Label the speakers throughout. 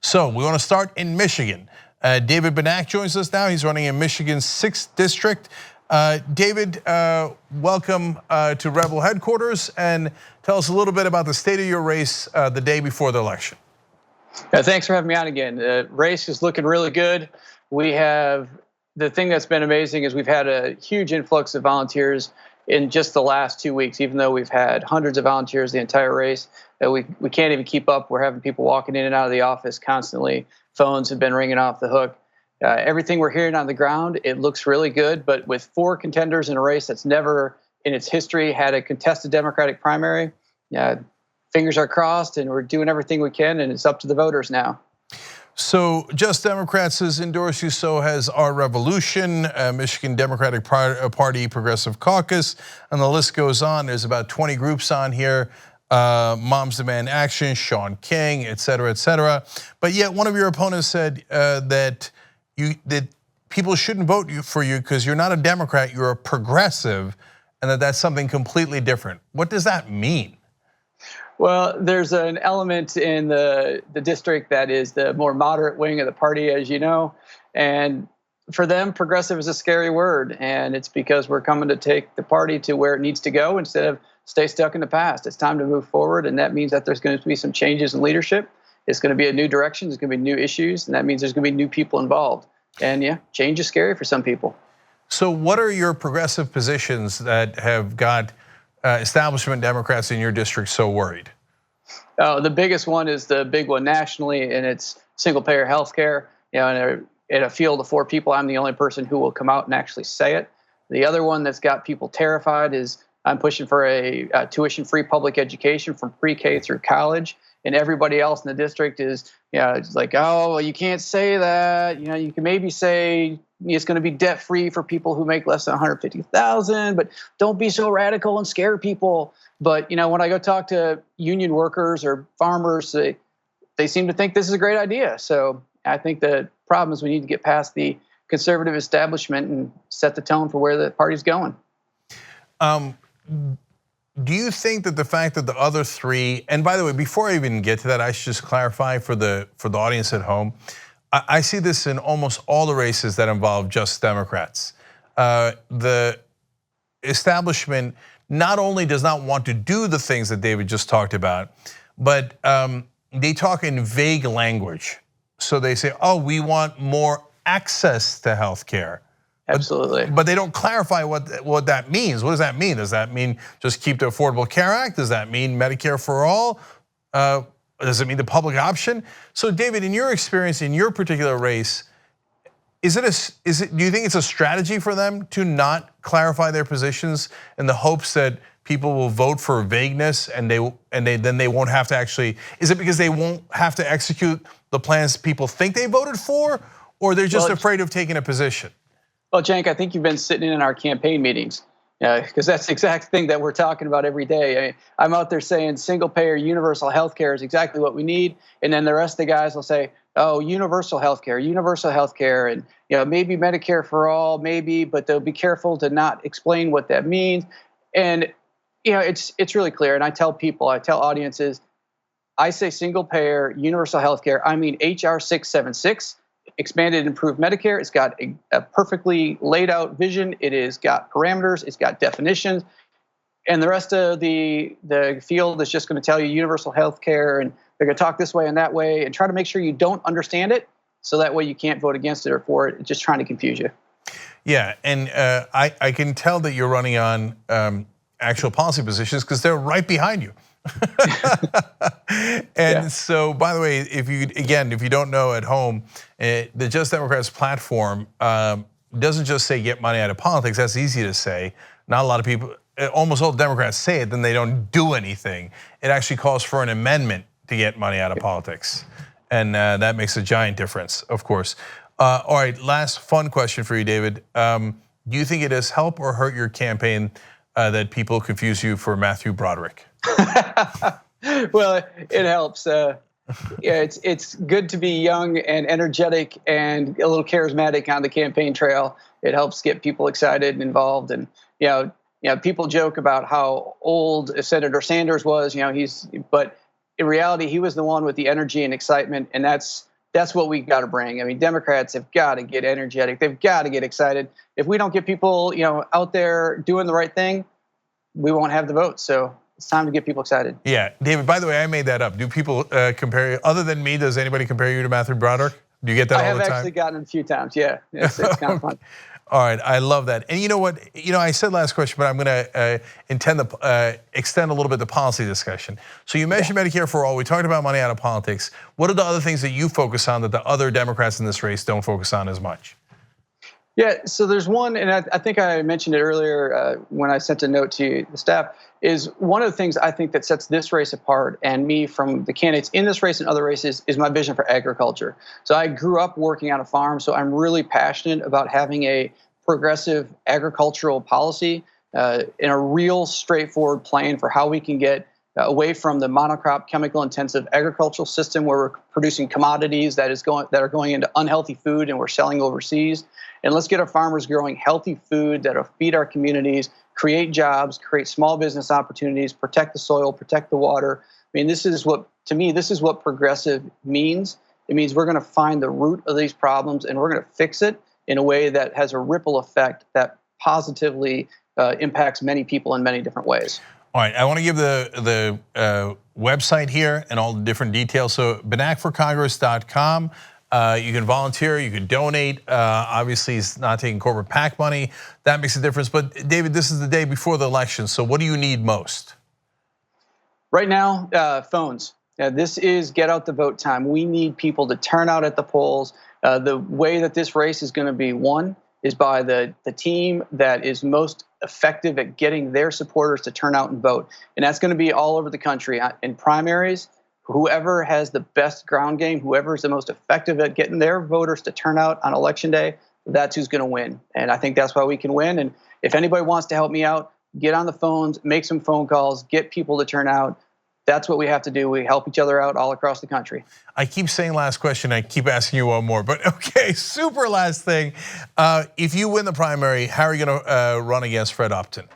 Speaker 1: So we want to start in Michigan. David Benac joins us now. He's running in Michigan's 6th district. David, welcome to Rebel headquarters, and tell us a little bit about the state of your race the day before the election.
Speaker 2: Thanks for having me on again. The race is looking really good. The thing that's been amazing is we've had a huge influx of volunteers in just the last 2 weeks, even though we've had hundreds of volunteers the entire race. We can't even keep up. We're having people walking in and out of the office constantly. Phones have been ringing off the hook. Everything we're hearing on the ground, it looks really good. But with 4 contenders in a race that's never in its history had a contested Democratic primary, fingers are crossed, and we're doing everything we can, and it's up to the voters now.
Speaker 1: So Just Democrats has endorsed you, so has Our Revolution, Michigan Democratic Party Progressive Caucus, and the list goes on. There's about 20 groups on here. Moms Demand Action, Sean King, et cetera, et cetera. But yet one of your opponents said that people shouldn't vote for you because you're not a Democrat, you're a progressive, and that's something completely different. What does that mean?
Speaker 2: Well, there's an element in the district that is the more moderate wing of the party, as you know. And for them, progressive is a scary word. And it's because we're coming to take the party to where it needs to go instead of stay stuck in the past. It's time to move forward. And that means that there's going to be some changes in leadership. It's going to be a new direction. There's going to be new issues. And that means there's going to be new people involved. And yeah, change is scary for some people.
Speaker 1: So what are your progressive positions that have got establishment Democrats in your district so worried?
Speaker 2: The biggest one is the big one nationally, and it's single-payer health care. In a field of 4 people, I'm the only person who will come out and actually say it. The other one that's got people terrified is I'm pushing for a tuition-free public education from pre-K through college, and everybody else in the district is, it's like, oh, well, you can't say that. You can maybe say it's going to be debt-free for people who make less than $150,000, but don't be so radical and scare people. But when I go talk to union workers or farmers, they seem to think this is a great idea. So I think the problem is we need to get past the conservative establishment and set the tone for where the party's going.
Speaker 1: Do you think that the fact that the other 3, and by the way, before I even get to that, I should just clarify for the audience at home, I see this in almost all the races that involve Just Democrats. The establishment not only does not want to do the things that David just talked about, but they talk in vague language. So they say, oh, we want more access to health care.
Speaker 2: Absolutely.
Speaker 1: But they don't clarify what that means. What does that mean? Does that mean just keep the Affordable Care Act? Does that mean Medicare for all? Does it mean the public option? So David, in your experience, in your particular race, do you think it's a strategy for them to not clarify their positions in the hopes that people will vote for vagueness and then they won't have to actually, is it because they won't have to execute the plans people think they voted for, or they're just afraid of taking a position?
Speaker 2: Well, Cenk, I think you've been sitting in our campaign meetings, because that's the exact thing that we're talking about every day. I'm out there saying single-payer universal health care is exactly what we need, and then the rest of the guys will say, oh, universal health care, and maybe Medicare for all, maybe, but they'll be careful to not explain what that means. And it's really clear, and I tell audiences, I say single-payer universal health care, I mean HR 676. Expanded and improved Medicare. It's got a perfectly laid out vision. It has got parameters. It's got definitions. And the rest of the field is just going to tell you universal health care, and they're going to talk this way and that way and try to make sure you don't understand it, so that way you can't vote against it or for it, just trying to confuse you.
Speaker 1: Yeah, and I can tell that you're running on actual policy positions because they're right behind you. And so, by the way, if you don't know at home, the Just Democrats platform doesn't just say get money out of politics. That's easy to say. Not a lot of people, almost all Democrats say it, then they don't do anything. It actually calls for an amendment to get money out of politics. And that makes a giant difference, of course. All right, last fun question for you, David. Do you think it has helped or hurt your campaign that people confuse you for Matthew Broderick?
Speaker 2: Well, it helps. It's good to be young and energetic and a little charismatic on the campaign trail. It helps get people excited and involved. And people joke about how old Senator Sanders was. But in reality, he was the one with the energy and excitement, and that's That's what we got to bring. I mean, Democrats have got to get energetic. They've got to get excited. If we don't get people, out there doing the right thing, we won't have the vote. So it's time to get people excited.
Speaker 1: Yeah, David, by the way, I made that up. Do people compare you, other than me, does anybody compare you to Matthew Broderick? Do you get that all the time?
Speaker 2: I have actually gotten it a few times, yeah. It's kind of fun.
Speaker 1: All right, I love that. And you know what? I said last question, but I'm going to extend a little bit the policy discussion. So you mentioned Medicare for all. We talked about money out of politics. What are the other things that you focus on that the other Democrats in this race don't focus on as much?
Speaker 2: Yeah, so there's one, and I think I mentioned it earlier when I sent a note to the staff, is one of the things I think that sets this race apart and me from the candidates in this race and other races is my vision for agriculture. So I grew up working on a farm, so I'm really passionate about having a progressive agricultural policy in a real straightforward plan for how we can get away from the monocrop, chemical-intensive agricultural system where we're producing commodities that are going into unhealthy food and we're selling overseas. And let's get our farmers growing healthy food that'll feed our communities, create jobs, create small business opportunities, protect the soil, protect the water. I mean, this is what progressive means. It means we're going to find the root of these problems and we're going to fix it in a way that has a ripple effect that positively impacts many people in many different ways.
Speaker 1: All right, I want to give the website here and all the different details. So benacforcongress.com. You can volunteer, you can donate. Obviously, he's not taking corporate PAC money. That makes a difference. But David, this is the day before the election. So what do you need most?
Speaker 2: Right now, phones. This is get out the vote time. We need people to turn out at the polls. The way that this race is going to be won is by the team that is most effective at getting their supporters to turn out and vote. And that's going to be all over the country. In primaries, whoever has the best ground game, whoever is the most effective at getting their voters to turn out on election day, that's who's going to win. And I think that's why we can win. And if anybody wants to help me out, get on the phones, make some phone calls, get people to turn out. That's what we have to do. We help each other out all across the country.
Speaker 1: I keep saying last question. I keep asking you one more, but okay, super last thing. If you win the primary, how are you going to run against Fred Upton?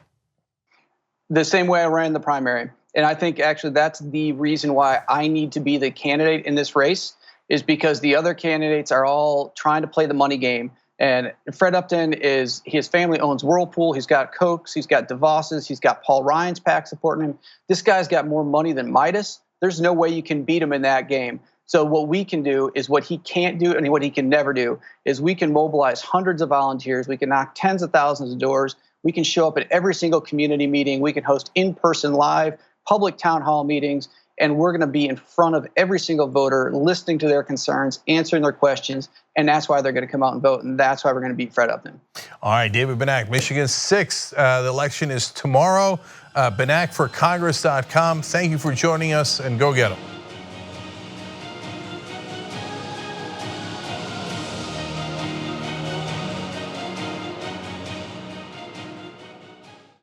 Speaker 2: The same way I ran the primary. And I think actually that's the reason why I need to be the candidate in this race is because the other candidates are all trying to play the money game. And Fred Upton his family owns Whirlpool. He's got Kochs, he's got DeVos's, he's got Paul Ryan's PAC supporting him. This guy's got more money than Midas. There's no way you can beat him in that game. So what we can do is what he can't do and what he can never do is we can mobilize hundreds of volunteers. We can knock tens of thousands of doors. We can show up at every single community meeting. We can host in-person live public town hall meetings. And we're going to be in front of every single voter, listening to their concerns, answering their questions, and that's why they're going to come out and vote, and that's why we're going to beat Fred Upton.
Speaker 1: All right, David Benac, Michigan 6th. The election is tomorrow. Benacforcongress.com. Thank you for joining us, and go get them.